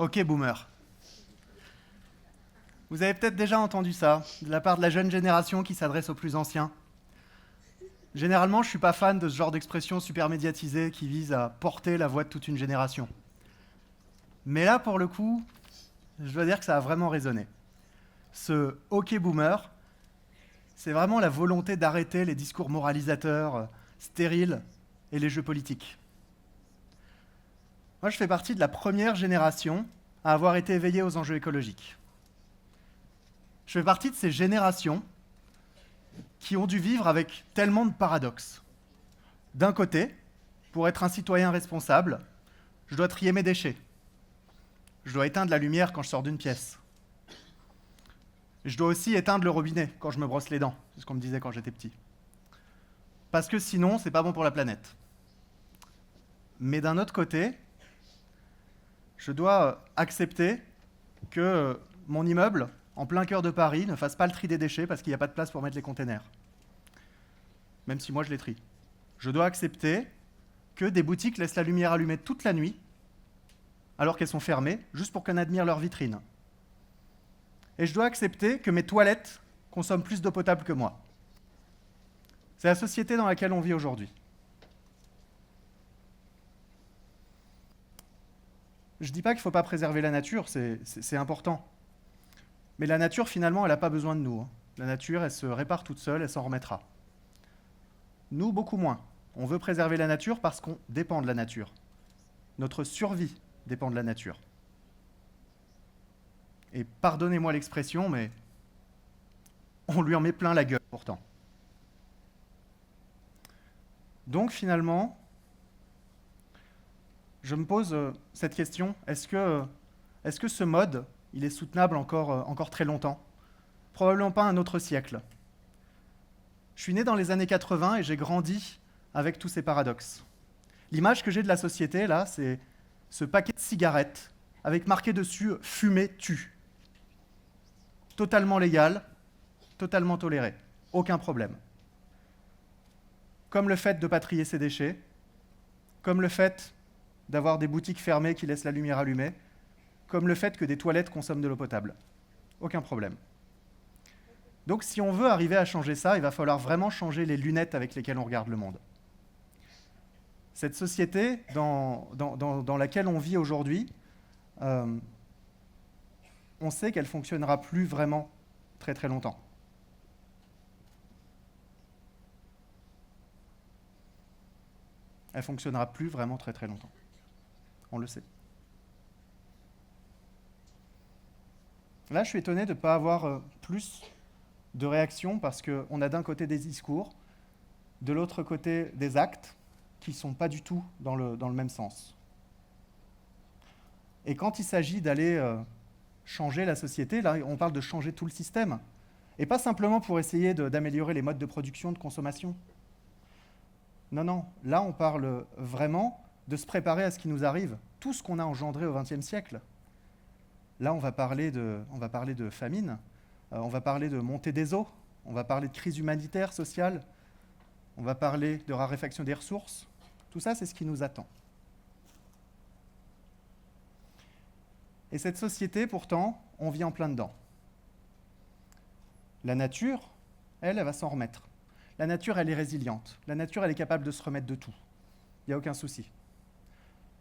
Ok, boomer. Vous avez peut-être déjà entendu ça, de la part de la jeune génération qui s'adresse aux plus anciens. Généralement, je suis pas fan de ce genre d'expression super médiatisée qui vise à porter la voix de toute une génération. Mais là, pour le coup, je dois dire que ça a vraiment résonné. Ce ok boomer, c'est vraiment la volonté d'arrêter les discours moralisateurs, stériles et les jeux politiques. Moi, je fais partie de la première génération à avoir été éveillée aux enjeux écologiques. Je fais partie de ces générations qui ont dû vivre avec tellement de paradoxes. D'un côté, pour être un citoyen responsable, je dois trier mes déchets. Je dois éteindre la lumière quand je sors d'une pièce. Je dois aussi éteindre le robinet quand je me brosse les dents. C'est ce qu'on me disait quand j'étais petit. Parce que sinon, c'est pas bon pour la planète. Mais d'un autre côté, je dois accepter que mon immeuble, en plein cœur de Paris, ne fasse pas le tri des déchets parce qu'il n'y a pas de place pour mettre les containers. Même si moi je les trie. Je dois accepter que des boutiques laissent la lumière allumée toute la nuit, alors qu'elles sont fermées, juste pour qu'on admire leur vitrine. Et je dois accepter que mes toilettes consomment plus d'eau potable que moi. C'est la société dans laquelle on vit aujourd'hui. Je ne dis pas qu'il ne faut pas préserver la nature, c'est important. Mais la nature, finalement, elle n'a pas besoin de nous. La nature, elle se répare toute seule, elle s'en remettra. Nous, beaucoup moins. On veut préserver la nature parce qu'on dépend de la nature. Notre survie dépend de la nature. Et pardonnez-moi l'expression, mais on lui en met plein la gueule pourtant. Donc finalement, je me pose cette question, est-ce que ce mode, il est soutenable encore très longtemps? Probablement pas un autre siècle. Je suis né dans les années 80 et j'ai grandi avec tous ces paradoxes. L'image que j'ai de la société, là, c'est ce paquet de cigarettes avec marqué dessus « Fumer tue ». Totalement légal, totalement toléré, aucun problème. Comme le fait de ne pas trier ses déchets, comme le fait d'avoir des boutiques fermées qui laissent la lumière allumée, comme le fait que des toilettes consomment de l'eau potable. Aucun problème. Donc si on veut arriver à changer ça, il va falloir vraiment changer les lunettes avec lesquelles on regarde le monde. Cette société dans laquelle on vit aujourd'hui, on sait qu'elle ne fonctionnera plus vraiment très très longtemps. Elle ne fonctionnera plus vraiment très très longtemps. On le sait. Là, je suis étonné de ne pas avoir plus de réactions parce qu'on a d'un côté des discours, de l'autre côté des actes qui ne sont pas du tout dans le même sens. Et quand il s'agit d'aller changer la société, là, on parle de changer tout le système. Et pas simplement pour essayer d'améliorer les modes de production, de consommation. Non, non, là, on parle vraiment de se préparer à ce qui nous arrive, tout ce qu'on a engendré au XXe siècle. Là, on va parler de famine, on va parler de montée des eaux, on va parler de crise humanitaire, sociale, on va parler de raréfaction des ressources. Tout ça, c'est ce qui nous attend. Et cette société, pourtant, on vit en plein dedans. La nature, elle va s'en remettre. La nature, elle est résiliente. La nature, elle est capable de se remettre de tout. Il n'y a aucun souci.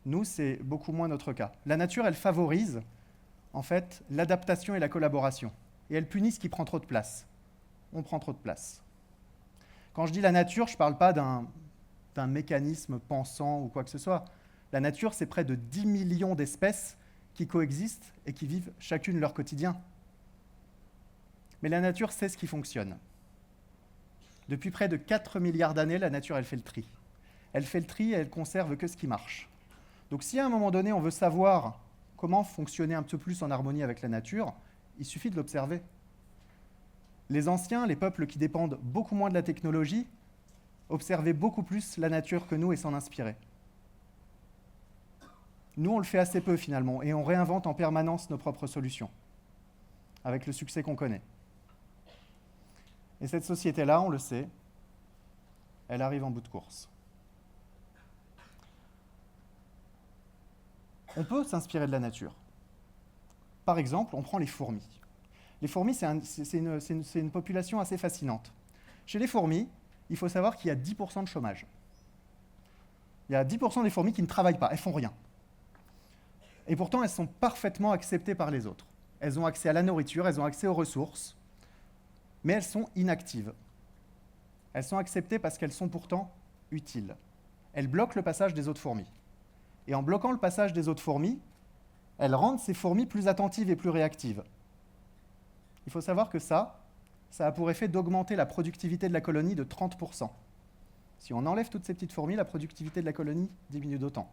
Nous, c'est beaucoup moins notre cas. La nature, elle favorise, en fait, l'adaptation et la collaboration. Et elle punit ce qui prend trop de place. On prend trop de place. Quand je dis la nature, je ne parle pas d'un mécanisme pensant ou quoi que ce soit. La nature, c'est près de 10 millions d'espèces qui coexistent et qui vivent chacune leur quotidien. Mais la nature sait ce qui fonctionne. Depuis près de 4 milliards d'années, la nature, elle fait le tri. Elle fait le tri et elle conserve que ce qui marche. Donc si à un moment donné, on veut savoir comment fonctionner un peu plus en harmonie avec la nature, il suffit de l'observer. Les anciens, les peuples qui dépendent beaucoup moins de la technologie, observaient beaucoup plus la nature que nous et s'en inspiraient. Nous, on le fait assez peu finalement, et on réinvente en permanence nos propres solutions, avec le succès qu'on connaît. Et cette société-là, on le sait, elle arrive en bout de course. On peut s'inspirer de la nature. Par exemple, on prend les fourmis. Les fourmis, c'est une population assez fascinante. Chez les fourmis, il faut savoir qu'il y a 10% de chômage. Il y a 10% des fourmis qui ne travaillent pas, elles font rien. Et pourtant, elles sont parfaitement acceptées par les autres. Elles ont accès à la nourriture, elles ont accès aux ressources, mais elles sont inactives. Elles sont acceptées parce qu'elles sont pourtant utiles. Elles bloquent le passage des autres fourmis. Et en bloquant le passage des autres fourmis, elles rendent ces fourmis plus attentives et plus réactives. Il faut savoir que ça a pour effet d'augmenter la productivité de la colonie de 30%. Si on enlève toutes ces petites fourmis, la productivité de la colonie diminue d'autant.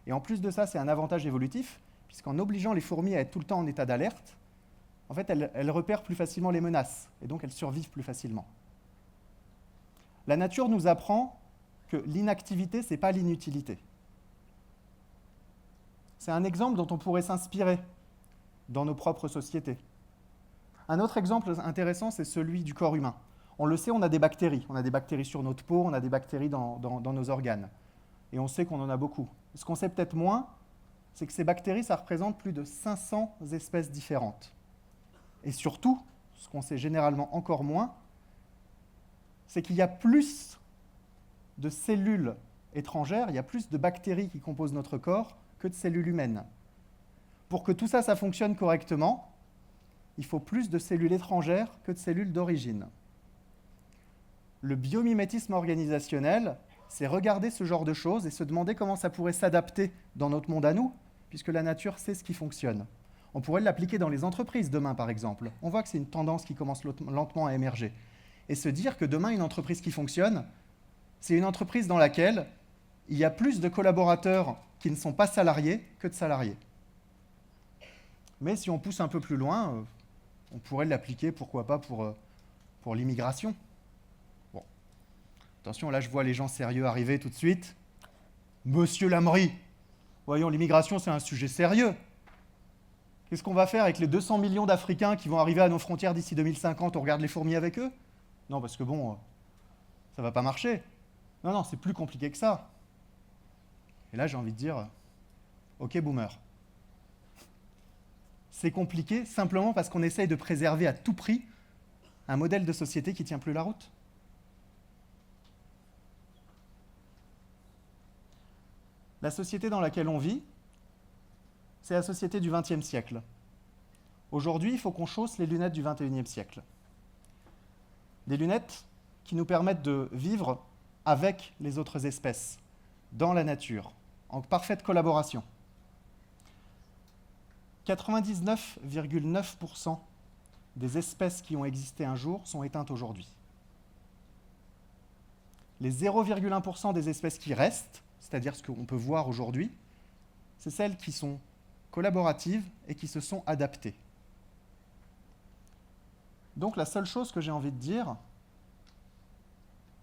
Et en plus de ça, c'est un avantage évolutif, puisqu'en obligeant les fourmis à être tout le temps en état d'alerte, en fait, elles repèrent plus facilement les menaces, et donc elles survivent plus facilement. La nature nous apprend que l'inactivité, ce n'est pas l'inutilité. C'est un exemple dont on pourrait s'inspirer dans nos propres sociétés. Un autre exemple intéressant, c'est celui du corps humain. On le sait, on a des bactéries. On a des bactéries sur notre peau, on a des bactéries dans nos organes. Et on sait qu'on en a beaucoup. Ce qu'on sait peut-être moins, c'est que ces bactéries, ça représente plus de 500 espèces différentes. Et surtout, ce qu'on sait généralement encore moins, c'est qu'il y a plus de cellules étrangères, il y a plus de bactéries qui composent notre corps que de cellules humaines. Pour que tout ça, ça fonctionne correctement, il faut plus de cellules étrangères que de cellules d'origine. Le biomimétisme organisationnel, c'est regarder ce genre de choses et se demander comment ça pourrait s'adapter dans notre monde à nous, puisque la nature sait ce qui fonctionne. On pourrait l'appliquer dans les entreprises demain, par exemple. On voit que c'est une tendance qui commence lentement à émerger. Et se dire que demain, une entreprise qui fonctionne, c'est une entreprise dans laquelle il y a plus de collaborateurs qui ne sont pas salariés que de salariés. Mais si on pousse un peu plus loin, on pourrait l'appliquer, pourquoi pas, pour l'immigration. Bon. Attention, là, je vois les gens sérieux arriver tout de suite. Monsieur Lamry, voyons, l'immigration, c'est un sujet sérieux. Qu'est-ce qu'on va faire avec les 200 millions d'Africains qui vont arriver à nos frontières d'ici 2050? On regarde les fourmis avec eux? Non, parce que bon, ça va pas marcher. Non, c'est plus compliqué que ça. Et là, j'ai envie de dire, ok, boomer. C'est compliqué simplement parce qu'on essaye de préserver à tout prix un modèle de société qui ne tient plus la route. La société dans laquelle on vit, c'est la société du XXe siècle. Aujourd'hui, il faut qu'on chausse les lunettes du XXIe siècle. Des lunettes qui nous permettent de vivre avec les autres espèces, dans la nature, en parfaite collaboration. 99,9% des espèces qui ont existé un jour sont éteintes aujourd'hui. Les 0,1% des espèces qui restent, c'est-à-dire ce qu'on peut voir aujourd'hui, c'est celles qui sont collaboratives et qui se sont adaptées. Donc la seule chose que j'ai envie de dire,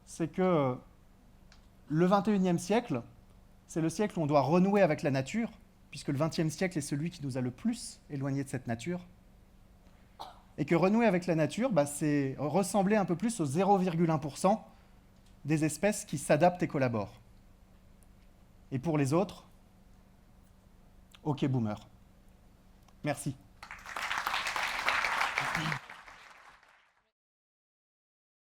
c'est que le XXIe siècle, c'est le siècle où on doit renouer avec la nature, puisque le XXe siècle est celui qui nous a le plus éloignés de cette nature. Et que renouer avec la nature, c'est ressembler un peu plus aux 0,1% des espèces qui s'adaptent et collaborent. Et pour les autres, ok boomer. Merci.